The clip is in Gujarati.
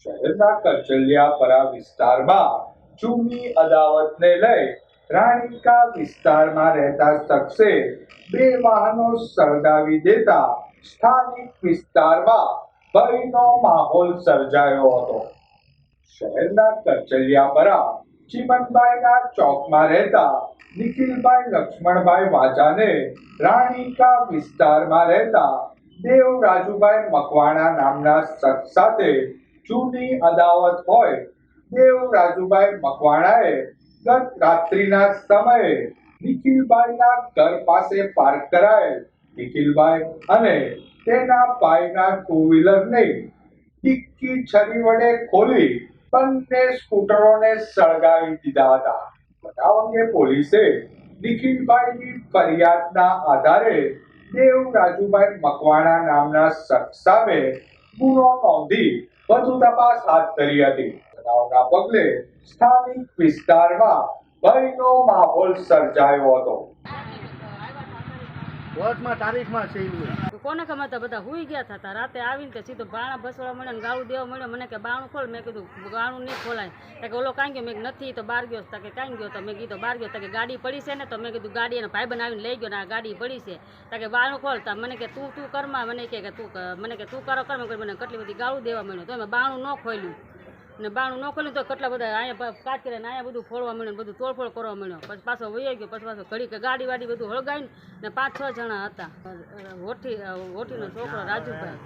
શહેરના કરચલિયાપરા વિસ્તારમાં જૂની અદાવતને લઈ રાણીકા વિસ્તારમાં રહેતા શખ્સે બે વાહનો સળગાવી દેતા સ્થાનિક વિસ્તારમાં ભયનો માહોલ સર્જાયો હતો। શહેરના કરચલિયાપરા ચીમનભાઈના ચોકમાં રહેતા નિખિલભાઈ લક્ષ્મણભાઈ વાજાને રાણીકા વિસ્તારમાં રહેતા દેવ રાજુભાઈ મકવાણા નામના શખ્સ સાથે જૂની અદાવત હોય। દેવ રાજુભાઈ મકવાણાએ ગત રાત્રિના સમયે નિખિલભાઈના ઘર પાસે પાર્ક કરાયેલ નિખિલભાઈ અને તેના ભાઈના ટુ વ્હીલરને ડિક્કી છરી વડે ખોલી બંને સ્કૂટરોને સળગાવી દીધા હતા। બનાવ અંગે પોલીસે નિખિલભાઈની ફરિયાદના આધારે દેવ રાજુભાઈ મકવાણા નામના શખ્સ સામે ગુનો નોંધી વધુ તપાસ હાથ ધરી હતી। બનાવના પગલે સ્થાનિક વિસ્તારમાં ભયનો માહોલ સર્જાયો હતો। કોર્ટમાં તારીખમાં છે કોને ખબર હતા, બધા હુઈ ગયા હતા। રાતે આવીને તો સીધો બાણા ભસવા મળ્યો ને ગાળું દેવા મળ્યો। મને કે બાણું ખોલ, મેં કીધું ગાળું નહીં ખોલાય। કે ઓલો કાંઈ ગયો, મેં નથી તો બહાર ગયો કે કાંઈ ગયો તો મેં કીધું બહાર ગયો કે ગાડી પડી છે ને, તો મેં કીધું ગાડી એને ભાઈ બનાવીને લઈ ગયો ને આ ગાડી પડી છે કે બાણું ખોલતા મને કે તું કરમાં, મને કે તું કરો કર, મને કેટલી બધી ગાળું દેવા મળ્યો તો મેં બાણું ન ખોલ્યું ને બાણું ન ખોલ્યું તો કેટલા બધા અહીંયા કાટ કરીને અહીંયા બધું ફોડવા મળ્યું, બધું તોડફોડ કરવા મળ્યો। પછી પાછો વહી ગયો, પછી પાછો ઘડી કે ગાડી વાડી બધું હળગાવીને ને 5-6 જણા હતા। હોઠીનો છોકરો રાજુભાઈ।